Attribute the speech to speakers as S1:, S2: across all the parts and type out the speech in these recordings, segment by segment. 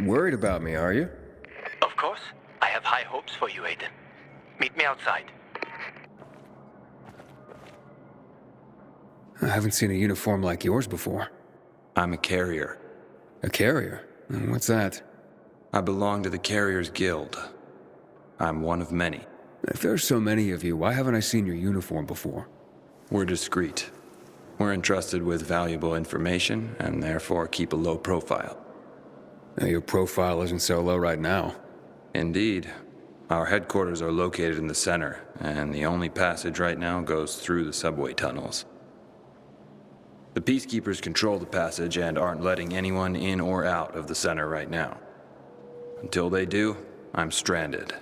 S1: Worried about me, are you?
S2: Of course. I have high hopes for you, Aiden. Meet me outside.
S1: I haven't seen a uniform like yours before.
S3: I'm a carrier.
S1: A carrier? What's that?
S3: I belong to the Carriers Guild. I'm one of many.
S1: If there's so many of you, why haven't I seen your uniform before?
S3: We're discreet. We're entrusted with valuable information and therefore keep a low profile.
S1: Your profile isn't so low right now.
S3: Indeed. Our headquarters are located in the center, and the only passage right now goes through the subway tunnels. The Peacekeepers control the passage and aren't letting anyone in or out of the center right now. Until they do, I'm stranded.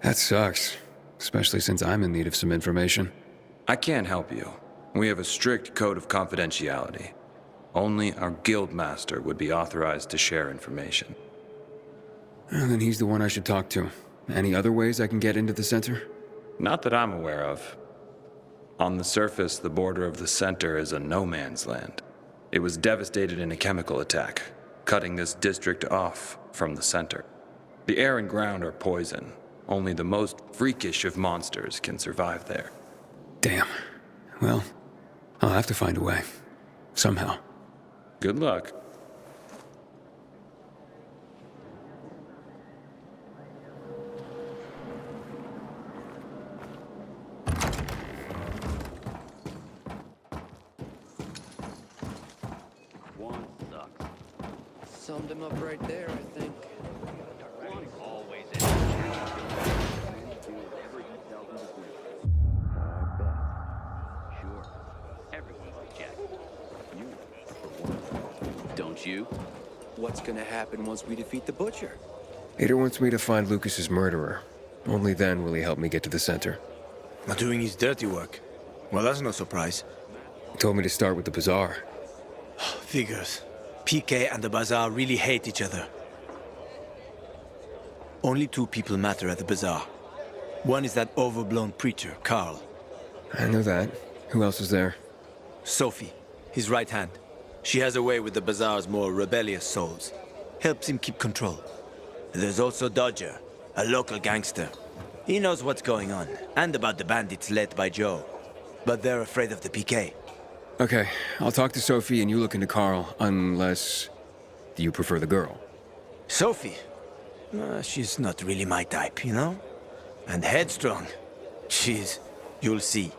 S1: That sucks, especially since I'm in need of some information.
S3: I can't help you. We have a strict code of confidentiality. Only our guild master would be authorized to share information.
S1: Then he's the one I should talk to. Any other ways I can get into the center?
S3: Not that I'm aware of. On the surface, the border of the center is a no-man's land. It was devastated in a chemical attack, cutting this district off from the center. The air and ground are poison. Only the most freakish of monsters can survive there.
S1: Damn. Well, I'll have to find a way. Somehow.
S3: Good luck.
S4: One sucks.
S5: Summed him up right there, I think.
S4: One always is. Sure. Everyone's a jack. You, for one. Don't you?
S5: What's gonna happen once we defeat the Butcher?
S1: Ader wants me to find Lucas's murderer. Only then will he help me get to the center.
S6: Not doing his dirty work. Well, that's no surprise.
S1: He told me to start with the bazaar.
S6: Figures. PK and the bazaar really hate each other. Only two people matter at the bazaar. One is that overblown preacher, Carl.
S1: I know that. Who else is there?
S6: Sophie, his right hand. She has a way with the bazaar's more rebellious souls. Helps him keep control. There's also Dodger, a local gangster. He knows what's going on, and about the bandits led by Joe. But they're afraid of the PK.
S1: Okay, I'll talk to Sophie and you look into Carl, unless you prefer the girl.
S6: Sophie? She's not really my type, you know? And headstrong. You'll see.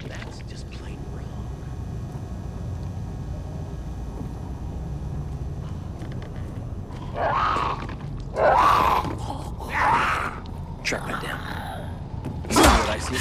S4: That's just plain wrong.
S5: Track me down. See what I see?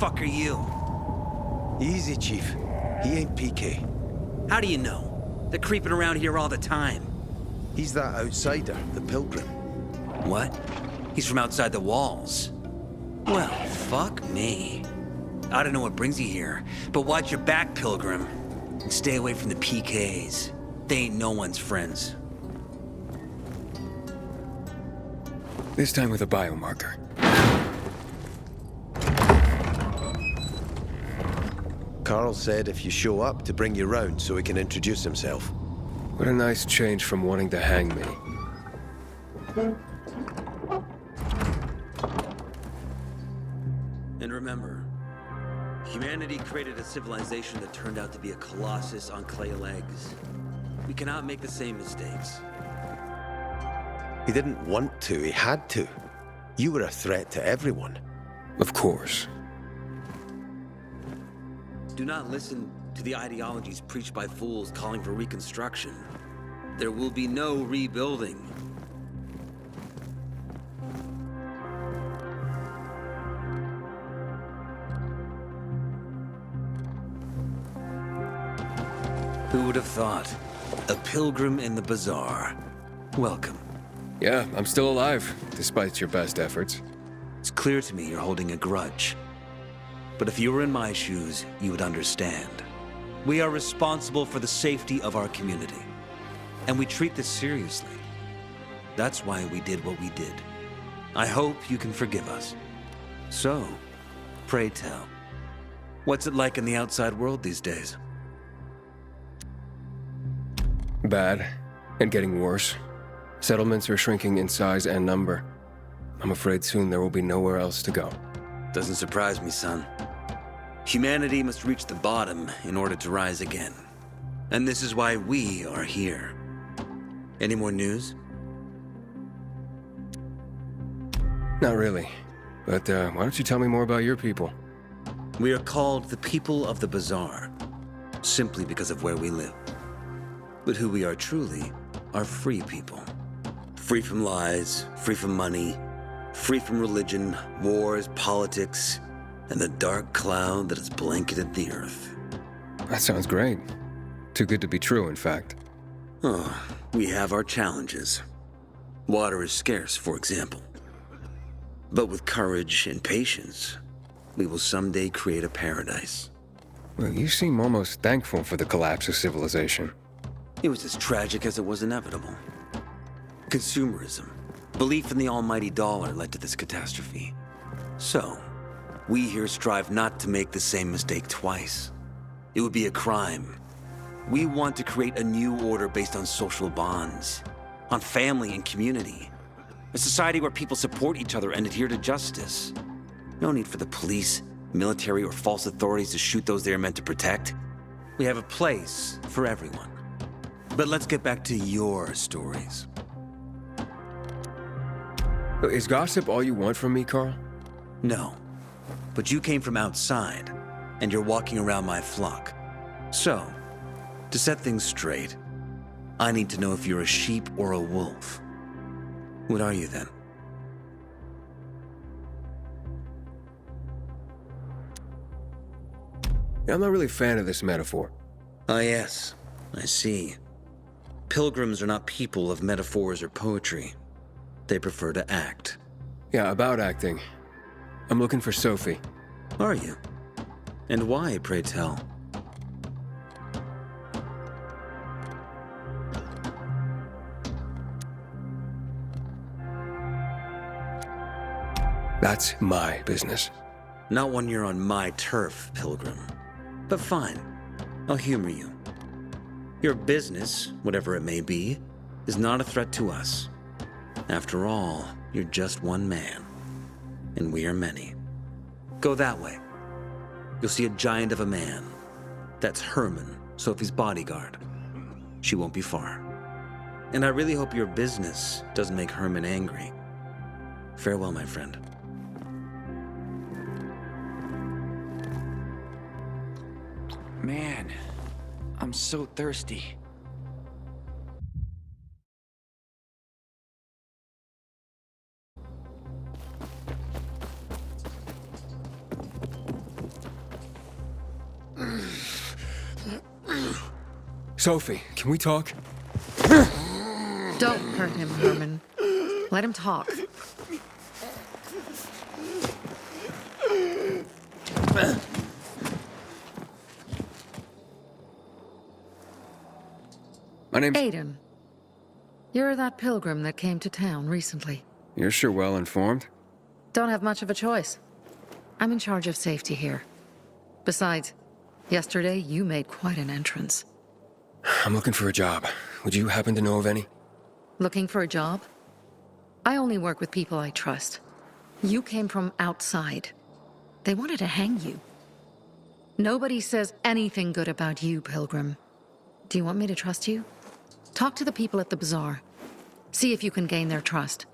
S5: fuck are you?
S7: Easy, Chief. He ain't PK.
S5: How do you know? They're creeping around here all the time.
S7: He's that outsider, the pilgrim.
S5: What? He's from outside the walls. Well, fuck me. I don't know what brings you here, but watch your back, Pilgrim. And stay away from the PKs. They ain't no one's friends.
S1: This time with a biomarker.
S7: Carl said if you show up to bring you round so he can introduce himself.
S1: What a nice change from wanting to hang me.
S5: And remember, humanity created a civilization that turned out to be a colossus on clay legs. We cannot make the same mistakes.
S7: He didn't want to, he had to. You were a threat to everyone.
S1: Of course.
S5: Do not listen to the ideologies preached by fools calling for reconstruction. There will be no rebuilding. Who would have thought? A pilgrim in the bazaar. Welcome.
S1: Yeah, I'm still alive, despite your best efforts.
S5: It's clear to me you're holding a grudge. But if you were in my shoes, you would understand. We are responsible for the safety of our community. And we treat this seriously. That's why we did what we did. I hope you can forgive us. So, pray tell, what's it like in the outside world these days?
S1: Bad, and getting worse. Settlements are shrinking in size and number. I'm afraid soon there will be nowhere else to go.
S5: Doesn't surprise me, son. Humanity must reach the bottom in order to rise again. And this is why we are here. Any more news?
S1: Not really. But why don't you tell me more about your people?
S5: We are called the people of the bazaar, simply because of where we live. But who we are truly are free people. Free from lies, free from money, free from religion, wars, politics, and the dark cloud that has blanketed the earth.
S1: That sounds great. Too good to be true, in fact.
S5: Oh, we have our challenges. Water is scarce, for example. But with courage and patience, we will someday create a paradise.
S1: Well, you seem almost thankful for the collapse of civilization.
S5: It was as tragic as it was inevitable. Consumerism, belief in the almighty dollar led to this catastrophe. So, we here strive not to make the same mistake twice. It would be a crime. We want to create a new order based on social bonds, on family and community. A society where people support each other and adhere to justice. No need for the police, military, or false authorities to shoot those they are meant to protect. We have a place for everyone. But let's get back to your stories.
S1: Is gossip all you want from me, Carl?
S5: No. But you came from outside, and you're walking around my flock. So, to set things straight, I need to know if you're a sheep or a wolf. What are you then?
S1: I'm not really a fan of this metaphor.
S5: Ah, yes. I see. Pilgrims are not people of metaphors or poetry. They prefer to act.
S1: Yeah, about acting. I'm looking for Sophie.
S5: Are you? And why, pray tell?
S1: That's my business.
S5: Not when you're on my turf, Pilgrim. But fine. I'll humor you. Your business, whatever it may be, is not a threat to us. After all, you're just one man. And we are many. Go that way. You'll see a giant of a man. That's Herman, Sophie's bodyguard. She won't be far. And I really hope your business doesn't make Herman angry. Farewell, my friend.
S4: Man, I'm so thirsty.
S1: Sophie, can we talk?
S8: Don't hurt him, Herman. Let him talk.
S1: My name's...
S8: Aiden. You're that pilgrim that came to town recently.
S1: You're sure well informed.
S8: Don't have much of a choice. I'm in charge of safety here. Besides, yesterday you made quite an entrance.
S1: I'm looking for a job. Would you happen to know of any?
S8: Looking for a job? I only work with people I trust. You came from outside. They wanted to hang you. Nobody says anything good about you, Pilgrim. Do you want me to trust you? Talk to the people at the bazaar. See if you can gain their trust.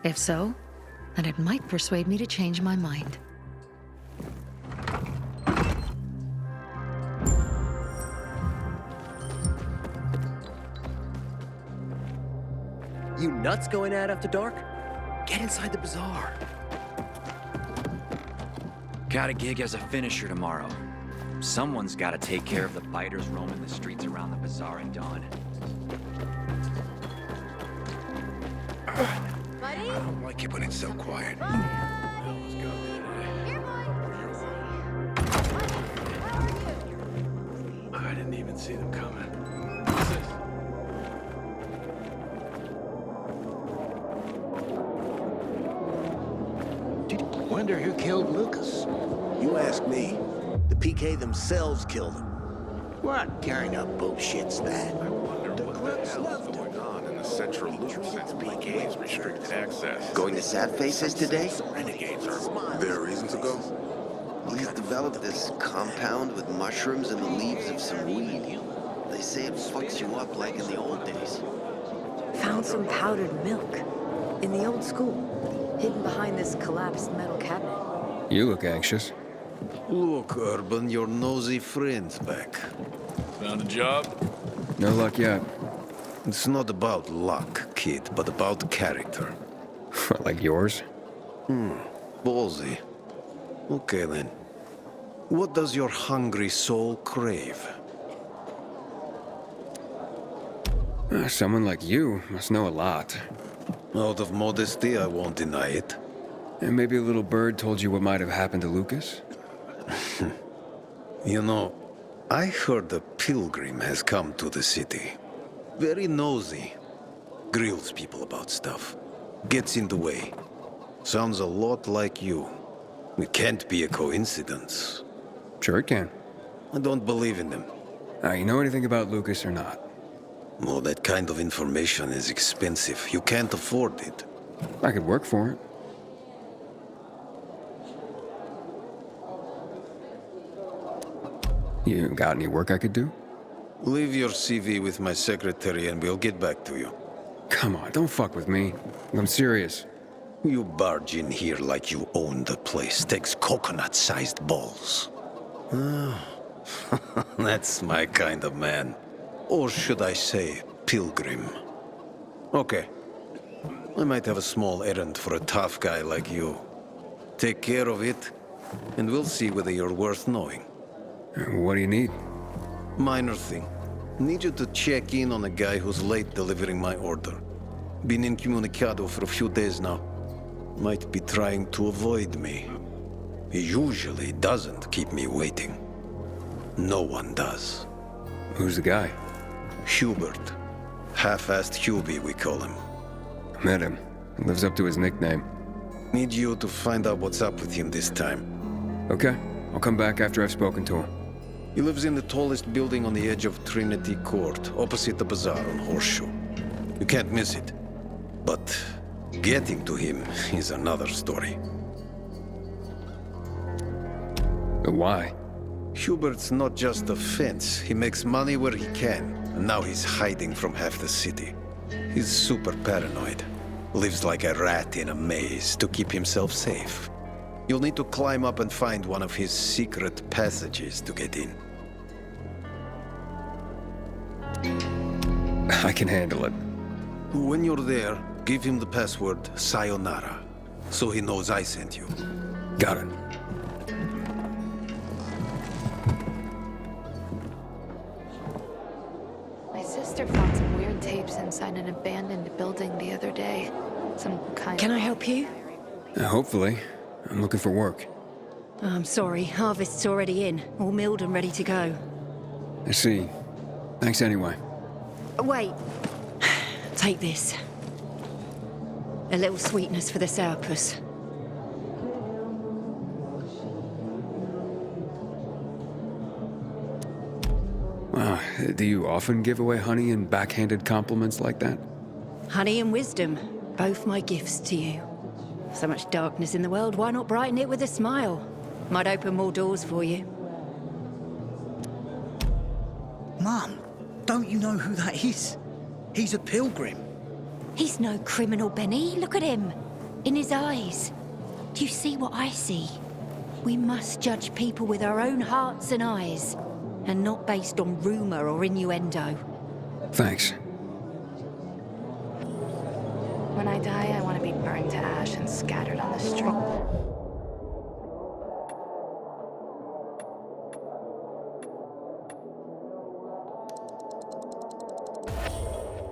S8: If so, then it might persuade me to change my mind.
S9: You nuts going out after dark? Get inside the bazaar.
S4: Got a gig as a finisher tomorrow. Someone's gotta take care of the biters roaming the streets around the bazaar at dawn.
S10: Buddy?
S7: I don't like it when it's so quiet.
S10: Here, boy. How are you?
S3: I didn't even see them coming.
S11: Wonder who killed Lucas?
S7: You ask me. The PK themselves killed him.
S11: What kind of bullshit's that?
S12: I wonder what the hell's going on in the central loop since PK's restricted access.
S11: Going to Sad Faces today?
S12: Renegades are... There a reason to go?
S13: He's developed this compound with mushrooms and the leaves of some weed. They say it fucks you up like in the old days.
S14: Found some powdered milk in the old school, hidden behind this collapsed metal cabinet.
S1: You look anxious.
S7: Look, Urban, your nosy friend's back.
S12: Found a job?
S1: No luck yet.
S7: It's not about luck, kid, but about character.
S1: Like yours?
S7: Ballsy. Okay, then. What does your hungry soul crave?
S1: Someone like you must know a lot.
S7: Out of modesty, I won't deny it.
S1: And maybe a little bird told you what might have happened to Lucas?
S7: You know, I heard a pilgrim has come to the city. Very nosy. Grills people about stuff. Gets in the way. Sounds a lot like you. It can't be a coincidence.
S1: Sure it can.
S7: I don't believe in them.
S1: You know anything about Lucas or not?
S7: Well, that kind of information is expensive. You can't afford it.
S1: I could work for it. You got any work I could do?
S7: Leave your CV with my secretary and we'll get back to you.
S1: Come on, don't fuck with me. I'm serious.
S7: You barge in here like you own the place. Takes coconut-sized balls. That's my kind of man. Or should I say, pilgrim. Okay. I might have a small errand for a tough guy like you. Take care of it, and we'll see whether you're worth knowing.
S1: What do you need?
S7: Minor thing. Need you to check in on a guy who's late delivering my order. Been incommunicado for a few days now. Might be trying to avoid me. He usually doesn't keep me waiting. No one does.
S1: Who's the guy?
S7: Hubert. Half-assed Hubie, we call him.
S1: Met him. Lives up to his nickname.
S7: Need you to find out what's up with him this time.
S1: Okay. I'll come back after I've spoken to him.
S7: He lives in the tallest building on the edge of Trinity Court, opposite the bazaar on Horseshoe. You can't miss it. But getting to him is another story.
S1: Why?
S7: Hubert's not just a fence. He makes money where he can. And now he's hiding from half the city. He's super paranoid. Lives like a rat in a maze to keep himself safe. You'll need to climb up and find one of his secret passages to get in.
S1: I can handle it.
S7: When you're there, give him the password Sayonara, so he knows I sent you.
S1: Got it.
S10: sister found some weird tapes inside an abandoned building the other day. Some kind
S14: Can I help you?
S1: Hopefully. I'm looking for work.
S14: I'm sorry, harvest's already in, all milled and ready to go.
S1: I see. Thanks anyway.
S14: Wait. Take this. A little sweetness for the sourpuss.
S1: Wow, do you often give away honey and backhanded compliments like that?
S14: Honey and wisdom, both my gifts to you. So much darkness in the world, why not brighten it with a smile? Might open more doors for you.
S9: Mom, don't you know who that is? He's a pilgrim.
S14: He's no criminal, Benny. Look at him. In his eyes. Do you see what I see? We must judge people with our own hearts and eyes, and not based on rumor or innuendo.
S1: Thanks.
S10: When I die, I want to be burned to ash and scattered on the street.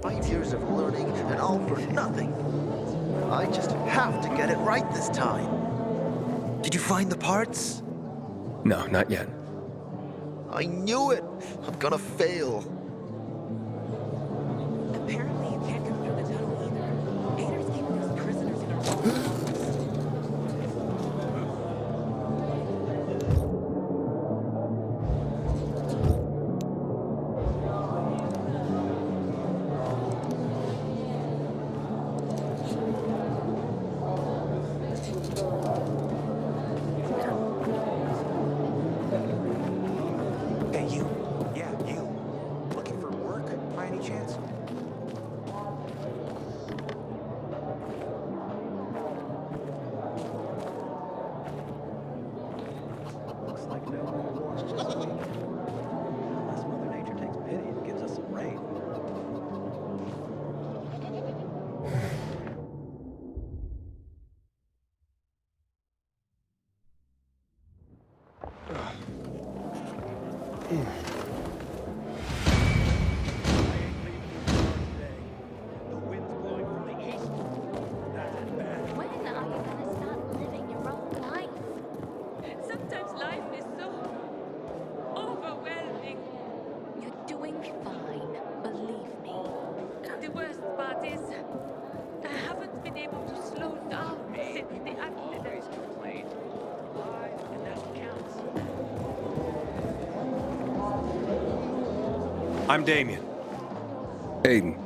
S11: 5 years of learning and all for nothing. I just have to get it right this time.
S9: Did you find the parts?
S1: No, not yet.
S11: I knew it. I'm gonna fail.
S9: Apparently you can't come through the tunnel either. Ader's keeping us prisoners in our
S15: I'm Damien.
S1: Aiden.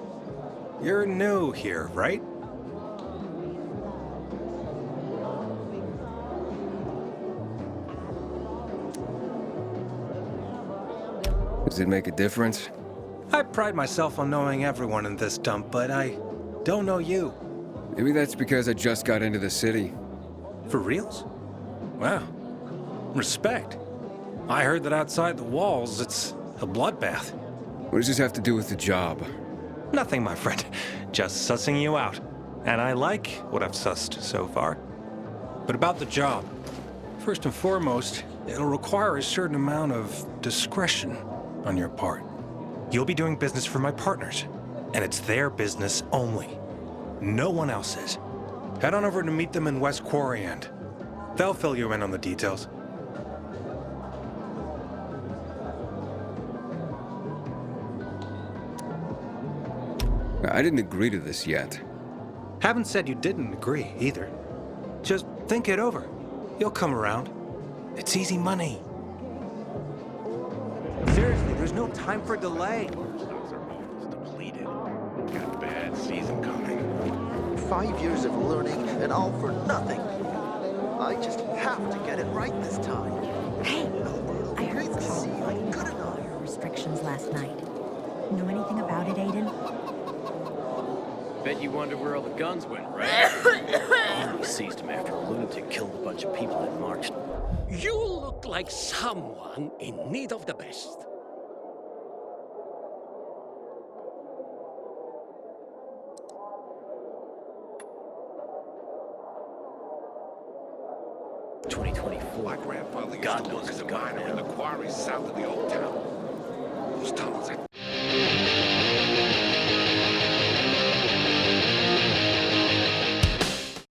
S15: You're new here, right?
S1: Does it make a difference?
S15: I pride myself on knowing everyone in this dump, but I don't know you.
S1: Maybe that's because I just got into the city.
S15: For reals? Wow. Respect. I heard that outside the walls, it's a bloodbath.
S1: What does this have to do with the job?
S15: Nothing, my friend. Just sussing you out. And I like what I've sussed so far. But about the job. First and foremost, it'll require a certain amount of discretion on your part. You'll be doing business for my partners, and it's their business only. No one else's. Head on over to meet them in West Quarry End. They'll fill you in on the details.
S1: I didn't agree to this yet.
S15: Haven't said you didn't agree, either. Just think it over. You'll come around. It's easy money.
S9: Seriously, there's no time for delay.
S12: Stocks are almost depleted. Got a bad season coming.
S11: 5 years of learning and all for nothing. I just have to get it right this time.
S16: Hey, I heard
S11: Great to see you. I'm good enough.
S16: restrictions last night. Know anything about it, Aiden?
S17: Bet you wonder where all the guns went, right? We seized them after a lunatic killed a bunch of people and marched.
S18: You look like someone in need of the best.
S12: My grandfather used to work as a miner in the quarries south of the old town. Those tunnels are